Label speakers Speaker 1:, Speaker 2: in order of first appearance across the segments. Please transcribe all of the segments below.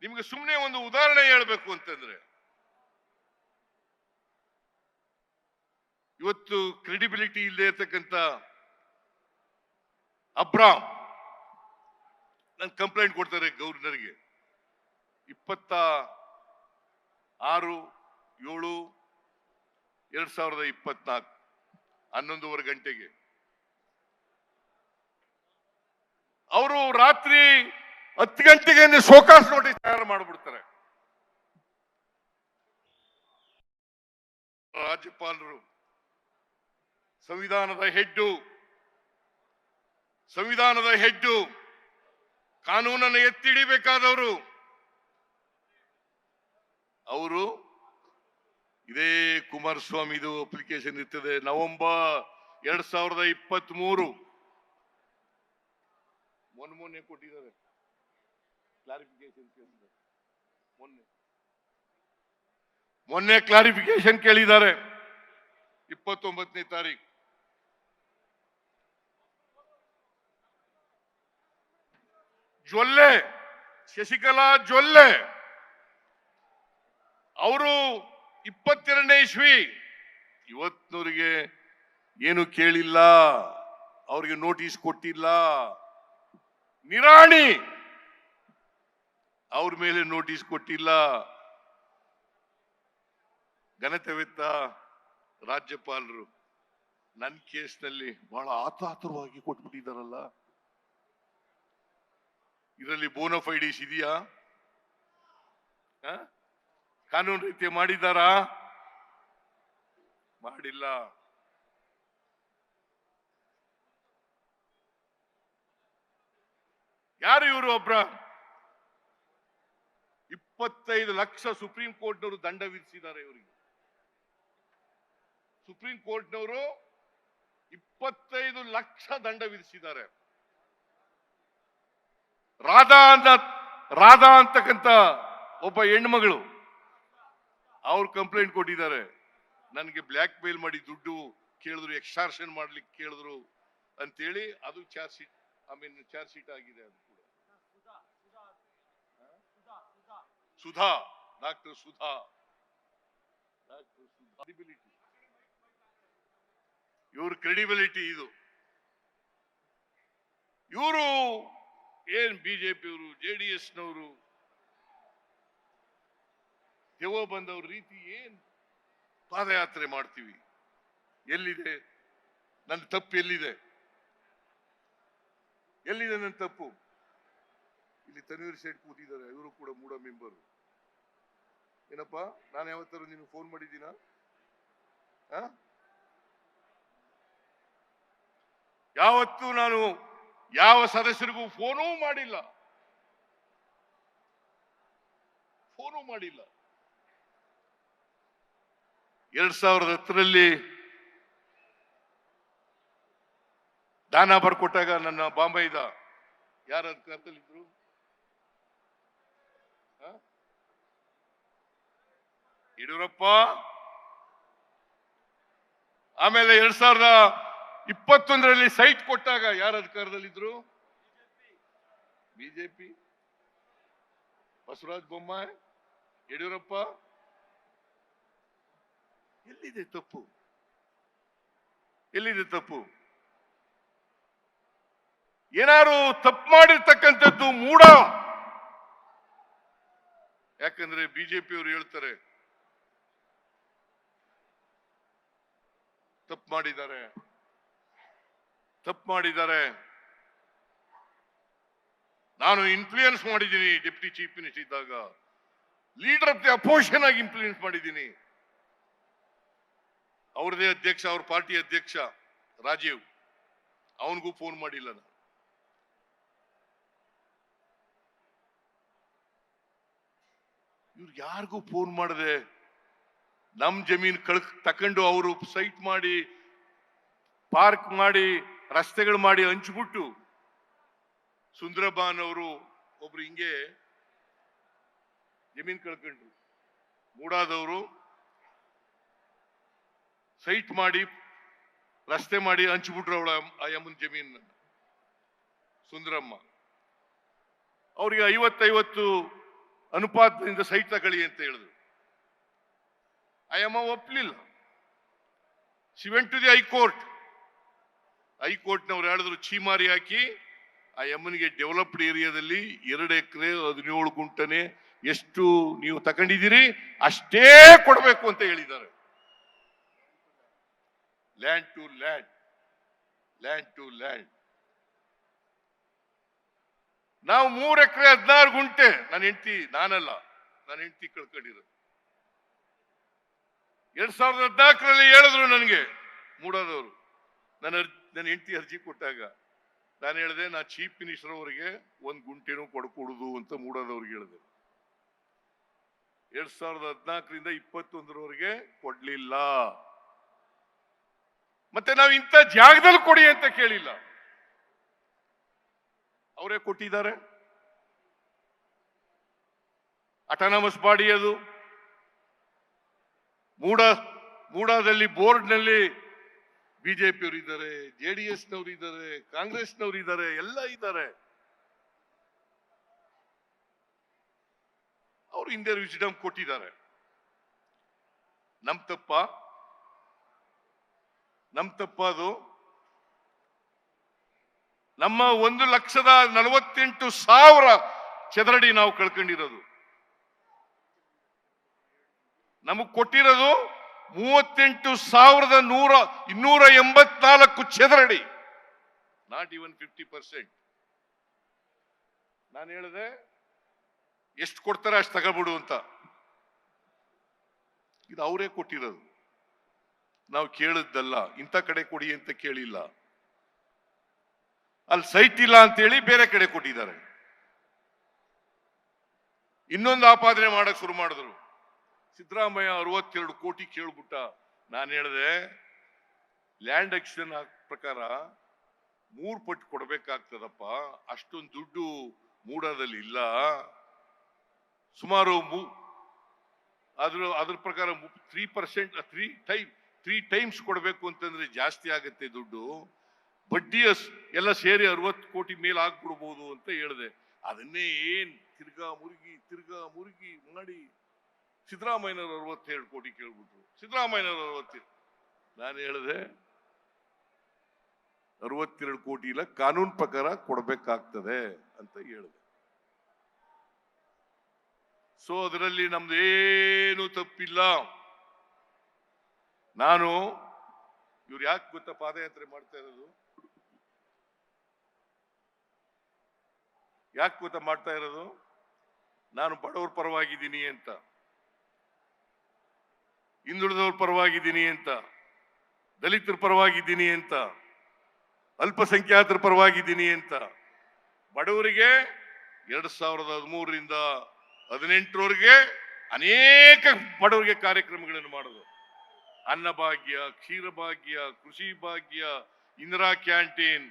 Speaker 1: ನಿಮ್ಗೆ ಸುಮ್ಮನೆ ಒಂದು ಉದಾಹರಣೆ ಹೇಳ್ಬೇಕು ಅಂತಂದ್ರೆ, ಇವತ್ತು ಕ್ರೆಡಿಬಿಲಿಟಿ ಇಲ್ಲದೆ ಇರ್ತಕ್ಕಂಥ ಅಬ್ರಾಮ್ ನನ್ ಕಂಪ್ಲೇಂಟ್ ಕೊಡ್ತಾರೆ ಗವರ್ನರ್ಗೆ. 26/7/2024 11:30 ಗಂಟೆಗೆ ಅವರು ರಾತ್ರಿ 10 ಗಂಟೆಗೆ ಶೋಕಾಸ್ ನೋಟಿಸ್ ತಯಾರು ಮಾಡಿಬಿಡ್ತಾರೆ. ರಾಜ್ಯಪಾಲರು ಸಂವಿಧಾನದ ಹೆಡ್ಡು ಕಾನೂನನ್ನು ಎತ್ತಿಡಿಬೇಕಾದವರು ಅವರು. ಇದೇ ಕುಮಾರಸ್ವಾಮಿದು ಅಪ್ಲಿಕೇಶನ್ ಇರ್ತದೆ. ನವೆಂಬರ್ 2023 ಮೊನ್ನೆ ಕೊಟ್ಟಿದ್ದಾರೆ ಕ್ಲಾರಿಫಿಕೇಶನ್. ಮೊನ್ನೆ ಕ್ಲಾರಿಫಿಕೇಶನ್ ಕೇಳಿದ್ದಾರೆ 29ನೇ ತಾರೀಕು. ಜೊಲ್ಲೆ ಶಶಿಕಲಾ ಜೊಲ್ಲೆ ಅವರು 22ನೇ ಇಸ್ವಿ ಇವತ್ತಿನವರಿಗೆ ಏನು ಕೇಳಿಲ್ಲ, ಅವ್ರಿಗೆ ನೋಟಿಸ್ ಕೊಟ್ಟಿಲ್ಲ. ನಿರಾಣಿ ಅವ್ರ ಮೇಲೆ ನೋಟಿಸ್ ಕೊಟ್ಟಿಲ್ಲ. ಘನತೆವೆತ್ತ ರಾಜ್ಯಪಾಲರು ನನ್ನ ಕೇಸ್ನಲ್ಲಿ ಬಹಳ ಆತುರವಾಗಿ ಕೊಟ್ಬಿಟ್ಟಿದಾರಲ್ಲ. ಇದರಲ್ಲಿ ಬೋನಫೈಡಿಸ್ ಇದೆಯಾ? ಕಾನೂನು ರೀತಿ ಮಾಡಿದಾರಾ? ಮಾಡಿಲ್ಲ. ಯಾರು ಇವರು? ಒಬ್ರ 25 ಲಕ್ಷ ಸುಪ್ರೀಂ ಕೋರ್ಟ್ನವರು ದಂಡ ವಿಧಿಸಿದ್ದಾರೆ ಇವರಿಗೆ. ಸುಪ್ರೀಂ ಕೋರ್ಟ್ನವರು 25 ಲಕ್ಷ ದಂಡ ವಿಧಿಸಿದ್ದಾರೆ. ರಾಧಾ ಅಂತಕ್ಕಂಥ ಒಬ್ಬ ಹೆಣ್ಮಗಳು ಅವ್ರು ಕಂಪ್ಲೇಂಟ್ ಕೊಟ್ಟಿದ್ದಾರೆ. ನನಗೆ ಬ್ಲ್ಯಾಕ್ ಮೇಲ್ ಮಾಡಿ ದುಡ್ಡು ಕೇಳಿದ್ರು, ಎಕ್ಸ್ಟಾರ್ಷನ್ ಮಾಡ್ಲಿಕ್ಕೆ ಕೇಳಿದ್ರು ಅಂತೇಳಿ. ಅದು ಚಾರ್ಜ್ ಶೀಟ್ ಆಗಿದೆ. ಅದು ಕೂಡ ಡಾಕ್ಟರ್ ಸುಧಾ ಇವ್ರ ಕ್ರೆಡಿಬಿಲಿಟಿ ಇದು. ಇವರು ಏನ್ ಬಿಜೆಪಿಯವರು, ಜೆಡಿಎಸ್ನವರು ದೇವ ಬಂದವ್ರ ರೀತಿ ಏನ್ ಪಾದಯಾತ್ರೆ ಮಾಡ್ತೀವಿ. ಎಲ್ಲಿದೆ ನನ್ನ ತಪ್ಪು? ಎಲ್ಲಿದೆ ನನ್ನ ತಪ್ಪು? ಇಲ್ಲಿ ತನ್ವೀರ್ ಸೇಠ್ ಕೂತಿದ್ದಾರೆ, ಇವರು ಕೂಡ ಮೂಡ ಮೆಂಬರ್. ಏನಪ್ಪಾ, ನಾನು ಯಾವತ್ತಾರು ನಿಮ್ಗೆ ಫೋನ್ ಮಾಡಿದ್ದೀನ? ಯಾವತ್ತೂ ನಾನು ಯಾವ ಸದಸ್ಯರಿಗೂ ಫೋನೂ ಮಾಡಿಲ್ಲ. ಫೋನು ಮಾಡಿಲ್ಲ. 2010ರಲ್ಲಿ ದಾನ ಬರ್ಕೊಟ್ಟಾಗ ನನ್ನ ಬಾಂಬೆದ ಯಾರ ಅಧಿಕಾರದಲ್ಲಿದ್ರು? ಯಡಿಯೂರಪ್ಪ. ಆಮೇಲೆ 2021ರಲ್ಲಿ ಸೈಟ್ ಕೊಟ್ಟಾಗ ಯಾರ ಅಧಿಕಾರದಲ್ಲಿದ್ರು? ಬಿಜೆಪಿ. ಬಸವರಾಜ ಬೊಮ್ಮಾಯಿ, ಯಡಿಯೂರಪ್ಪ. ಎಲ್ಲಿದೆ ತಪ್ಪು? ಎಲ್ಲಿದೆ ತಪ್ಪು? ಏನಾರು ತಪ್ಪು ಮಾಡಿರ್ತಕ್ಕಂಥದ್ದು ಮೂಢ. ಯಾಕಂದ್ರೆ ಬಿಜೆಪಿಯವರು ಹೇಳ್ತಾರೆ ತಪ್ಪು ಮಾಡಿದ್ದಾರೆ. ನಾನು ಇನ್ಫ್ಲೂಯೆನ್ಸ್ ಮಾಡಿದ್ದೀನಿ. ಡೆಪ್ಯೂಟಿ ಚೀಫ್ ಮಿನಿಸ್ಟರ್ ಇದ್ದಾಗ ಲೀಡರ್ ಆಫ್ ದಿ ಅಪೋಸಿಷನ್ ಆಗಿ ಇನ್ಫ್ಲೂಯೆನ್ಸ್ ಮಾಡಿದ್ದೀನಿ. ಅವ್ರದೇ ಅಧ್ಯಕ್ಷ, ಅವ್ರ ಪಾರ್ಟಿ ಅಧ್ಯಕ್ಷ ರಾಜೀವ್, ಅವನಿಗೂ ಫೋನ್ ಮಾಡಿಲ್ಲ ನಾನು. ಇವ್ರಿಗೆ ಯಾರಿಗೂ ಫೋನ್ ಮಾಡದೆ ನಮ್ ಜಮೀನ್ ತಕೊಂಡು ಅವರು ಸೈಟ್ ಮಾಡಿ, ಪಾರ್ಕ್ ಮಾಡಿ, ರಸ್ತೆಗಳು ಮಾಡಿ ಹಂಚ್ಬಿಟ್ಟು, ಸುಂದರಬಾನ್ ಅವರು ಒಬ್ರು ಹಿಂಗೆ ಜಮೀನ್ ಕಳ್ಕೊಂಡ್ರು. ಮೂಡಾದವರು ಸೈಟ್ ಮಾಡಿ, ರಸ್ತೆ ಮಾಡಿ ಹಂಚ್ಬಿಟ್ರು ಅವಳ ಅಯ್ಯಮ್ಮನ ಜಮೀನ್. ಸುಂದರಮ್ಮ ಅವ್ರಿಗೆ 50-50 ಅನುಪಾತದಿಂದ ಸೈಟ್ ತಗೊಳ್ಳಿ ಅಂತ ಹೇಳಿದ್ರು. ಅಯ್ಯಮ್ಮ ಒಪ್ಲಿಲ್ಲ. She went to the high court. ಹೈಕೋರ್ಟ್ನವ್ರು ಹೇಳಿದ್ರು ಚೀಮಾರಿ ಹಾಕಿ ಆ ಎಮ್ಮನಿಗೆ ಡೆವಲಪ್ಡ್ ಏರಿಯಾದಲ್ಲಿ 2 ಎಕರೆ 17 ಗುಂಟನೆ ಎಷ್ಟು ನೀವು ತಗೊಂಡಿದ್ದೀರಿ ಅಷ್ಟೇ ಕೊಡಬೇಕು ಅಂತ ಹೇಳಿದ್ದಾರೆ. Land to land, land to land. ನಾವು 3 ಎಕರೆ 16 ಗುಂಟೆ, ನನ್ನ ಹೆಂಡತಿ, ನಾನಲ್ಲ, ನನ್ನ ಹೆಂಡತಿ ಕಳ್ಕೊಂಡಿರೋದು. 2014ರಲ್ಲಿ ಹೇಳಿದ್ರು ನನಗೆ ಮೂಡಾದವರು, ನನ್ನ ಹೆಂಡತಿ ಅರ್ಜಿ ಕೊಟ್ಟಾಗ ನಾನು ಹೇಳಿದೆ, ನಾ ಚೀಫ್ ಮಿನಿಸ್ಟರ್ ಅವರಿಗೆ 1 ಗುಂಟೆನೂ ಕೊಡಕೂಡುದು ಅಂತ ಮೂಡಾದವ್ರಿಗೆ ಹೇಳಿದೆ. 2014ರಿಂದ 21ರವರೆಗೆ ಕೊಡ್ಲಿಲ್ಲ. ಮತ್ತೆ ನಾವು ಇಂಥ ಜಾಗದಲ್ಲಿ ಕೊಡಿ ಅಂತ ಕೇಳಿಲ್ಲ, ಅವರೇ ಕೊಟ್ಟಿದ್ದಾರೆ. ಅಟಾನಮಸ್ ಬಾಡಿ ಅದು. ಮೂಡಾದಲ್ಲಿ ಬೋರ್ಡ್ನಲ್ಲಿ ಬಿಜೆಪಿಯವರು ಇದ್ದಾರೆ, ಜೆಡಿಎಸ್ನವರು ಇದ್ದಾರೆ, ಕಾಂಗ್ರೆಸ್ನವರು ಇದ್ದಾರೆ, ಎಲ್ಲ ಇದ್ದಾರೆ. ಅವರು ಹಿಂದೆ ವಿಸ್ಡಮ್ ಕೊಟ್ಟಿದ್ದಾರೆ. ನಮ್ ತಪ್ಪ ಅದು. ನಮ್ಮ 1,48,000 ಚದರಡಿ ನಾವು ಕಳ್ಕೊಂಡಿರೋದು. ನಮಗ್ ಕೊಟ್ಟಿರೋದು 38,284 ಚದರಡಿ, ನಾಟ್ ಇವನ್ 50%. ನಾನು ಹೇಳಿದೆ ಎಷ್ಟು ಕೊಡ್ತಾರೆ ಅಷ್ಟು ತಗೊಳ್ಬಿಡು ಅಂತ. ಇದು ಅವರೇ ಕೊಟ್ಟಿರೋದು, ನಾವು ಕೇಳಿದ್ದಲ್ಲ. ಇಂಥ ಕಡೆ ಕೊಡಿ ಅಂತ ಕೇಳಿಲ್ಲ. ಅಲ್ಲಿ ಸೈಟ್ ಇಲ್ಲ ಅಂತೇಳಿ ಬೇರೆ ಕಡೆ ಕೊಟ್ಟಿದ್ದಾರೆ. ಇನ್ನೊಂದು ಆಪಾದನೆ ಮಾಡಕ್ ಶುರು ಮಾಡಿದ್ರು. ಸಿದ್ದರಾಮಯ್ಯ 62 ಕೋಟಿ ಕೇಳ್ಬಿಟ್ಟ. ನಾನು ಹೇಳಿದೆ, ಲ್ಯಾಂಡ್ ಎಕ್ಸ್ಚೇಂಜ್ ಪ್ರಕಾರ 3 ಪಟ್ಟು ಕೊಡ್ಬೇಕಾಗ್ತದಪ್ಪ, ಅಷ್ಟೊಂದು ದುಡ್ಡು ಮೂಡಾದಲ್ಲಿ ಇಲ್ಲ. ಸುಮಾರು ಅದ್ರ ಪ್ರಕಾರ 3% 3 ಟೈಮ್ಸ್ ಕೊಡಬೇಕು ಅಂತಂದ್ರೆ ಜಾಸ್ತಿ ಆಗುತ್ತೆ ದುಡ್ಡು. ಬಡ್ಡಿ ಎಲ್ಲ ಸೇರಿ 60 ಕೋಟಿ ಮೇಲೆ ಆಗ್ಬಿಡ್ಬೋದು ಅಂತ ಹೇಳಿದೆ. ಅದನ್ನೇ ಏನ್ ತಿರ್ಗಾ ಮುರುಗಿ ಮಾಡಿ ಸಿದ್ದರಾಮಯ್ಯನವರು 67 ಕೋಟಿ ಕೇಳ್ಬಿಟ್ರು. ಸಿದ್ದರಾಮಯ್ಯನವರು 60. ನಾನು ಹೇಳಿದೆ 62 ಕೋಟಿ ಇಲ್ಲ, ಕಾನೂನು ಪ್ರಕಾರ ಕೊಡ್ಬೇಕಾಗ್ತದೆ ಅಂತ ಹೇಳಿದೆ. ಸೊ ಅದರಲ್ಲಿ ನಮ್ದೇನು ತಪ್ಪಿಲ್ಲ. ನಾನು ಇವ್ರು ಯಾಕೆ ಗೊತ್ತಾ ಪಾದಯಾತ್ರೆ ಮಾಡ್ತಾ ಇರೋದು? ಯಾಕೆ ಗೊತ್ತಾ ಮಾಡ್ತಾ ಇರೋದು? ನಾನು ಬಡವ್ರ ಪರವಾಗಿದ್ದೀನಿ ಅಂತ, ಹಿಂದುಳಿದವ್ರ ಪರವಾಗಿದ್ದೀನಿ ಅಂತ, ದಲಿತರ ಪರವಾಗಿದ್ದೀನಿ ಅಂತ, ಅಲ್ಪಸಂಖ್ಯಾತರ ಪರವಾಗಿದ್ದೀನಿ ಅಂತ. ಬಡವರಿಗೆ 2013ರಿಂದ 18ರವರೆಗೆ ಅನೇಕ ಬಡವರಿಗೆ ಕಾರ್ಯಕ್ರಮಗಳನ್ನು ಮಾಡೋದು. ಅನ್ನಭಾಗ್ಯ, ಕ್ಷೀರಭಾಗ್ಯ, ಕೃಷಿ ಭಾಗ್ಯ, ಇಂದಿರಾ ಕ್ಯಾಂಟೀನ್,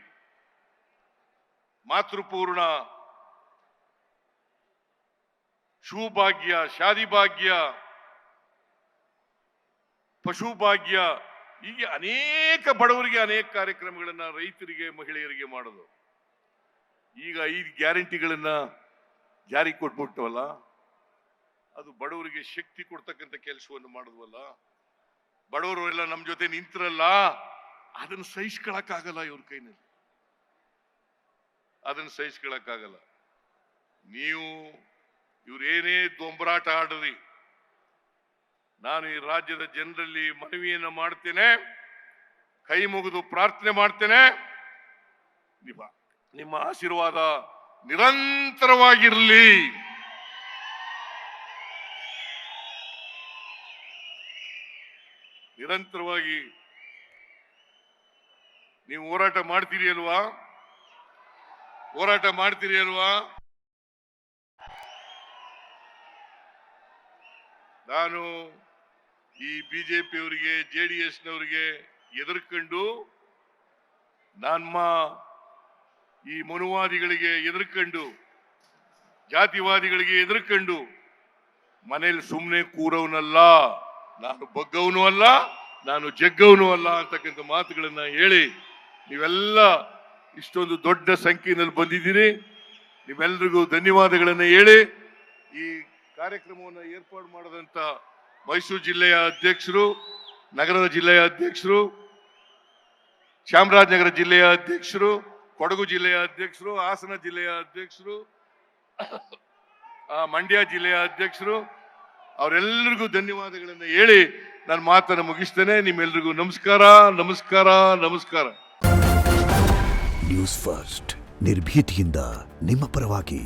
Speaker 1: ಮಾತೃಪೂರ್ಣ, ಶಿವಭಾಗ್ಯ, ಶಾದಿ ಭಾಗ್ಯ, ಪಶು ಭಾಗ್ಯ, ಹೀಗೆ ಅನೇಕ ಬಡವರಿಗೆ ಅನೇಕ ಕಾರ್ಯಕ್ರಮಗಳನ್ನ, ರೈತರಿಗೆ, ಮಹಿಳೆಯರಿಗೆ ಮಾಡೋದು. ಈಗ 5 ಗ್ಯಾರಂಟಿಗಳನ್ನ ಜಾರಿ ಕೊಟ್ಬಿಟ್ಟವಲ್ಲ, ಅದು ಬಡವರಿಗೆ ಶಕ್ತಿ ಕೊಡ್ತಕ್ಕಂಥ ಕೆಲಸವನ್ನು ಮಾಡಿದ್ವಲ್ಲ. ಬಡವರು ಎಲ್ಲ ನಮ್ಮ ಜೊತೆ ನಿಂತಿರಲ್ಲ, ಅದನ್ನು ಸಹಿಸ್ಕೊಳಕ್ಕಾಗಲ್ಲ ಇವ್ರ ಕೈನಲ್ಲಿ, ಅದನ್ನು ಸಹಿಸ್ಕೊಳಕ್ಕಾಗಲ್ಲ. ನೀವು ಇವ್ರೇನೇ ದೊಂಬರಾಟ ಆಡ್ರಿ, ನಾನು ಈ ರಾಜ್ಯದ ಜನರಲ್ಲಿ ಮನವಿಯನ್ನು ಮಾಡ್ತೇನೆ, ಕೈ ಮುಗಿದು ಪ್ರಾರ್ಥನೆ ಮಾಡ್ತೇನೆ, ನಿಮ್ಮ ಆಶೀರ್ವಾದ ನಿರಂತರವಾಗಿರಲಿ. ನಿರಂತರವಾಗಿ ನೀವು ಹೋರಾಟ ಮಾಡ್ತೀರಿ ಅಲ್ವಾ? ಹೋರಾಟ ಮಾಡ್ತೀರಿ ಅಲ್ವಾ? ನಾನು ಈ ಬಿಜೆಪಿಯವರಿಗೆ, ಜೆಡಿಎಸ್ನವರಿಗೆ ಎದುರ್ಕೊಂಡು, ನಮ್ಮ ಈ ಮನುವಾದಿಗಳಿಗೆ ಎದುರ್ಕೊಂಡು, ಜಾತಿವಾದಿಗಳಿಗೆ ಎದುರ್ಕೊಂಡು ಮನೇಲಿ ಸುಮ್ಮನೆ ಕೂರವನಲ್ಲ, ನಾನು ಬಗ್ಗವನು ಅಲ್ಲ, ನಾನು ಜಗ್ಗವನು ಅಲ್ಲ ಅಂತಕ್ಕಂಥ ಮಾತುಗಳನ್ನ ಹೇಳಿ ನೀವೆಲ್ಲ ಇಷ್ಟೊಂದು ದೊಡ್ಡ ಸಂಖ್ಯೆಯಲ್ಲಿ ಬಂದಿದ್ದೀರಿ. ನೀವೆಲ್ಲರಿಗೂ ಧನ್ಯವಾದಗಳನ್ನು ಹೇಳಿ ಈ ಕಾರ್ಯಕ್ರಮವನ್ನು ಏರ್ಪಾಡು ಮಾಡದಂತ ಮೈಸೂರು ಜಿಲ್ಲೆಯ ಅಧ್ಯಕ್ಷರು, ನಗರದ ಜಿಲ್ಲೆಯ ಅಧ್ಯಕ್ಷರು, ಚಾಮರಾಜನಗರ ಜಿಲ್ಲೆಯ ಅಧ್ಯಕ್ಷರು, ಕೊಡಗು ಜಿಲ್ಲೆಯ ಅಧ್ಯಕ್ಷರು, ಹಾಸನ ಜಿಲ್ಲೆಯ ಅಧ್ಯಕ್ಷರು, ಮಂಡ್ಯ ಜಿಲ್ಲೆಯ ಅಧ್ಯಕ್ಷರು, ಅವರೆಲ್ಲರಿಗೂ ಧನ್ಯವಾದಗಳನ್ನು ಹೇಳಿ ನಾನು ಮಾತನ್ನು ಮುಗಿಸ್ತೇನೆ. ನಿಮ್ಮೆಲ್ಲರಿಗೂ ನಮಸ್ಕಾರ, ನಮಸ್ಕಾರ, ನಮಸ್ಕಾರ.
Speaker 2: ನ್ಯೂಸ್ ಫಸ್ಟ್ ನಿರ್ಭೀತಿಯಿಂದ ನಿಮ್ಮ ಪರವಾಗಿ.